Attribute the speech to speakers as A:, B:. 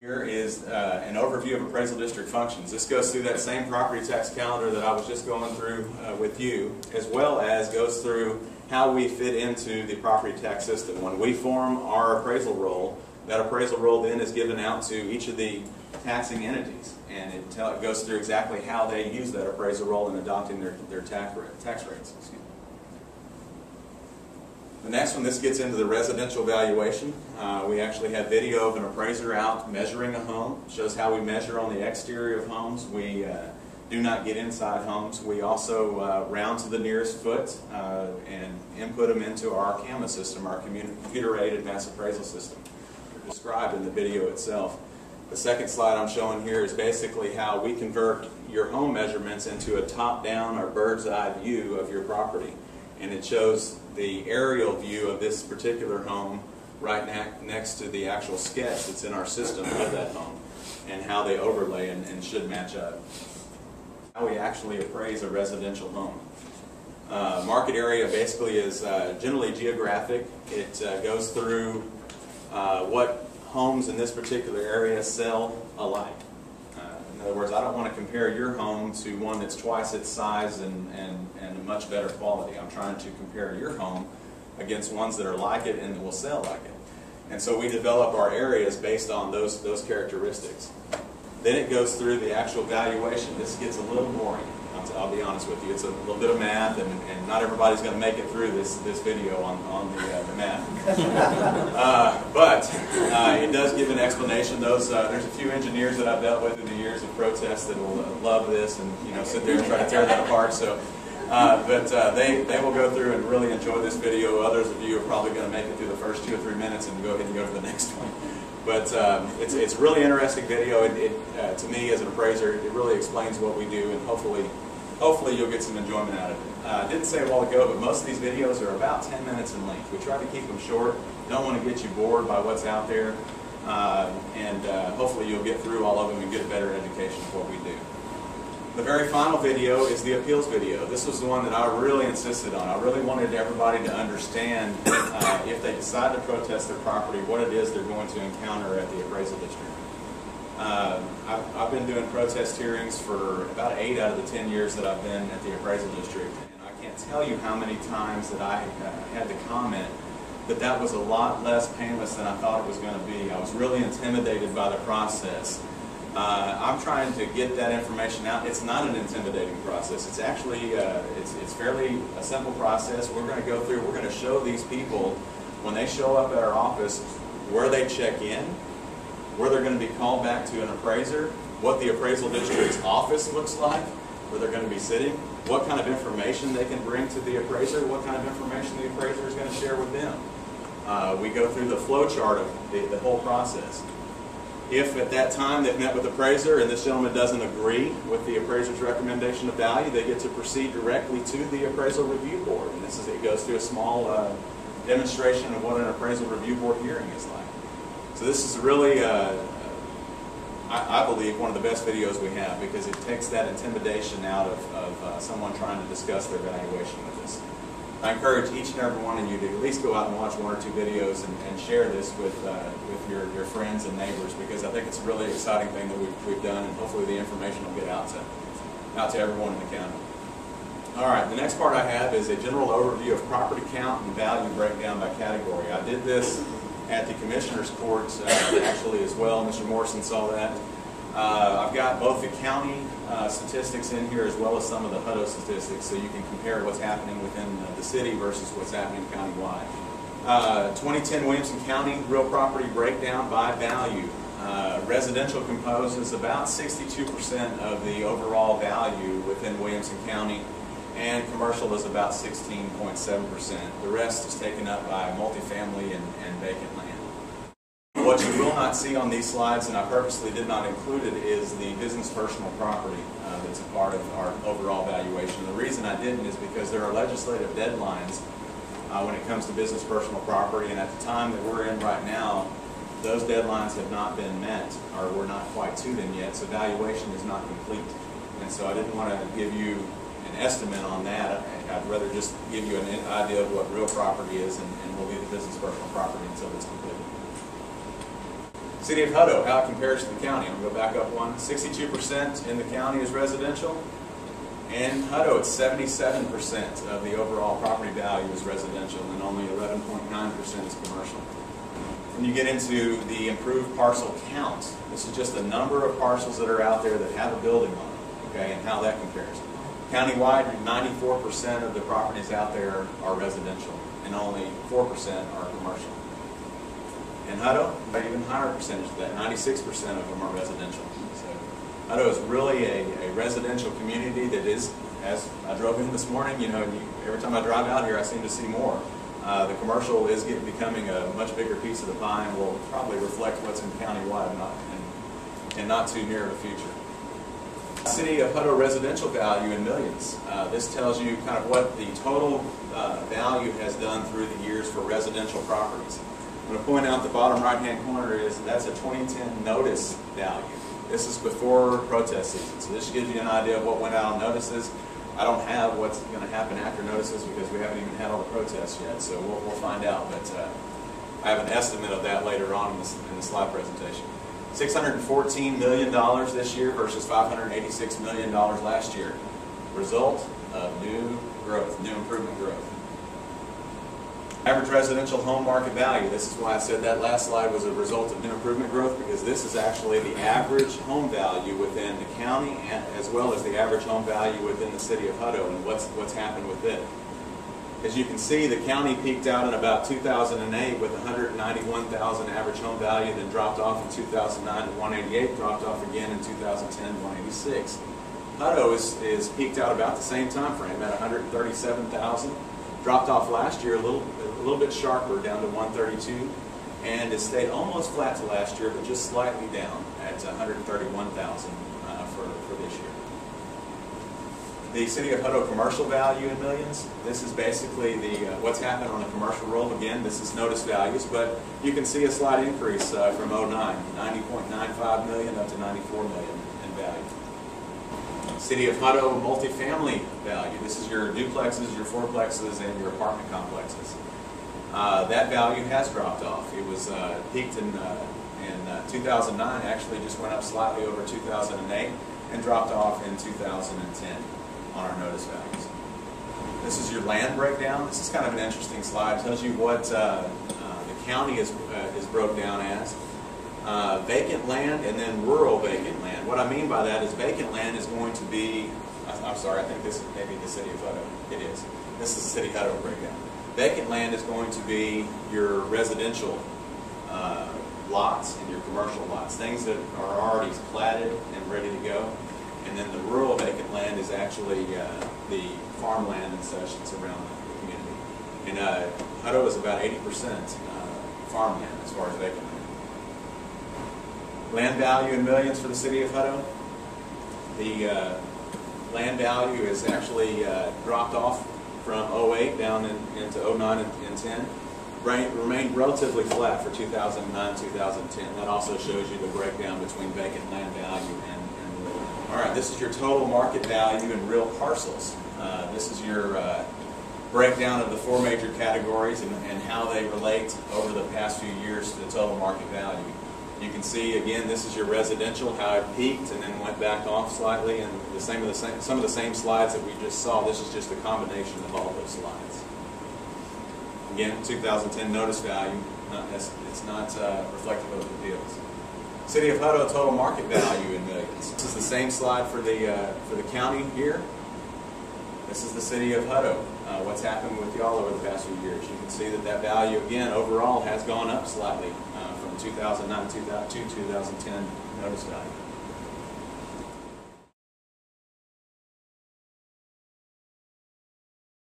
A: Here is an overview of appraisal district functions. This goes through that same property tax calendar that I was just going through with you, as well as goes through how we fit into the property tax system. When we form our appraisal roll, that appraisal roll then is given out to each of the taxing entities, and it goes through exactly how they use that appraisal roll in adopting their tax rates. Excuse me. The next one, this gets into the residential valuation. We actually have video of an appraiser out measuring a home. It shows how we measure on the exterior of homes. We do not get inside homes. We also round to the nearest foot and input them into our CAMA system, our computer-aided advanced appraisal system, described in the video itself. The second slide I'm showing here is basically how we convert your home measurements into a top-down or bird's-eye view of your property. And it shows the aerial view of this particular home right next to the actual sketch that's in our system of that home, and how they overlay and should match up. How we actually appraise a residential home. Market area basically is generally geographic. It goes through what homes in this particular area sell alike. In other words, I don't want to compare your home to one that's twice its size and much better quality. I'm trying to compare your home against ones that are like it and that will sell like it. And so we develop our areas based on those characteristics. Then it goes through the actual valuation. This gets a little boring. I'll be honest with you. It's a little bit of math, and not everybody's going to make it through this video on the math. But it does give an explanation. There's a few engineers that I've dealt with in the years of protests that will love this and sit there and try to tear that apart. So, they will go through and really enjoy this video. Others of you are probably going to make it through the first 2 or 3 minutes and go ahead and go to the next one. But it's a really interesting video. To me, as an appraiser, it really explains what we do, and hopefully you'll get some enjoyment out of it. I didn't say a while ago, but most of these videos are about 10 minutes in length. We try to keep them short. Don't want to get you bored by what's out there, and hopefully you'll get through all of them and get a better education of what we do. The very final video is the appeals video. This was the one that I really insisted on. I really wanted everybody to understand if they decide to protest their property, what it is they're going to encounter at the appraisal district. I've been doing protest hearings for about 8 out of the 10 years that I've been at the appraisal district, and I can't tell you how many times that I had to comment that was a lot less painless than I thought it was going to be. I was really intimidated by the process. I'm trying to get that information out. It's not an intimidating process. It's actually it's fairly a simple process. We're going to go through. We're going to show these people when they show up at our office where they check in, where they're going to be called back to an appraiser, what the appraisal district's office looks like, where they're going to be sitting, what kind of information they can bring to the appraiser, what kind of information the appraiser is going to share with them. We go through the flow chart of the whole process. If at that time they've met with the appraiser and this gentleman doesn't agree with the appraiser's recommendation of value, they get to proceed directly to the appraisal review board. And it goes through a small demonstration of what an appraisal review board hearing is like. So this is really, I believe, one of the best videos we have, because it takes that intimidation out of someone trying to discuss their valuation with us. I encourage each and every one of you to at least go out and watch 1 or 2 videos and share this with your friends and neighbors, because I think it's a really exciting thing that we've done, and hopefully the information will get out to everyone in the county. All right, the next part I have is a general overview of property count and value breakdown by category. I did this at the Commissioner's Court actually as well. Mr. Morrison saw that. I've got both the county statistics in here as well as some of the HUDO statistics, so you can compare what's happening within the city versus what's happening countywide. 2010 Williamson County real property breakdown by value. Residential composes about 62% of the overall value within Williamson County, and commercial is about 16.7%. The rest is taken up by multifamily and vacant land. What you will not see on these slides, and I purposely did not include it, is the business personal property that's a part of our overall valuation. The reason I didn't is because there are legislative deadlines when it comes to business personal property, and at the time that we're in right now, those deadlines have not been met, or we're not quite to them yet, so valuation is not complete. And so I didn't want to give you an estimate on that. I'd rather just give you an idea of what real property is, and we'll leave the business personal property until it's completed. City of Hutto, how it compares to the county. I'm going to go back up one. 62% in the county is residential. In Hutto, it's 77% of the overall property value is residential, and only 11.9% is commercial. When you get into the improved parcel count, this is just the number of parcels that are out there that have a building on them, okay, and how that compares. Countywide, 94% of the properties out there are residential, and only 4% are commercial. In Hutto, an even higher percentage of that, 96% of them are residential. So Hutto is really a residential community that is, as I drove in this morning, every time I drive out here I seem to see more. The commercial is becoming a much bigger piece of the pie and will probably reflect what's in countywide and not too near the future. City of Hutto residential value in millions. This tells you kind of what the total value has done through the years for residential properties. I'm going to point out the bottom right-hand corner is that's a 2010 notice value. This is before protest season, so this gives you an idea of what went out on notices. I don't have what's going to happen after notices because we haven't even had all the protests yet, so we'll find out. But I have an estimate of that later on in the slide presentation. $614 million this year versus $586 million last year. Result of new growth, new improvement growth. Average residential home market value. This is why I said that last slide was a result of new improvement growth, because this is actually the average home value within the county as well as the average home value within the city of Hutto and what's happened with it. As you can see, the county peaked out in about 2008 with 191,000 average home value, then dropped off in 2009 to 188, dropped off again in 2010 to 186. Hutto is peaked out about the same time frame at 137,000. Dropped off last year a little bit sharper, down to 132, and it stayed almost flat to last year, but just slightly down at 131,000 for this year. The City of Hutto commercial value in millions. This is basically what's happened on the commercial roll. Again, this is notice values, but you can see a slight increase from 09, 90.95 million up to 94 million in value. City of Hutto multifamily value. This is your duplexes, your fourplexes, and your apartment complexes. That value has dropped off. It was peaked in 2009, actually just went up slightly over 2008, and dropped off in 2010 on our notice values. This is your land breakdown. This is kind of an interesting slide. It tells you what the county is broke down as. Vacant land and then rural vacant land. What I mean by that is vacant land is going to be, I'm sorry, I think this is maybe the City of Hutto. It is. This is the City of Hutto breakdown. Vacant land is going to be your residential lots and your commercial lots, things that are already platted and ready to go. And then the rural vacant land is actually the farmland and such that's around the community. And Hutto is about 80% farmland as far as vacant land. Land value in millions for the City of Hutto. The land value is actually dropped off from 08 down into 09 and 10. Remained relatively flat for 2009, 2010. That also shows you the breakdown between vacant land value and rural. All right, this is your total market value in real parcels. This is your breakdown of the four major categories and how they relate over the past few years to the total market value. You can see, again, this is your residential, how it peaked and then went back off slightly, and some of the same slides that we just saw. This is just a combination of all those slides. Again, 2010 notice value, it's not reflective of the deals. City of Hutto total market value in millions. This is the same slide for the county here. This is the City of Hutto. What's happened with y'all over the past few years. You can see that value, again, overall has gone up slightly from 2009 to 2010 notice value.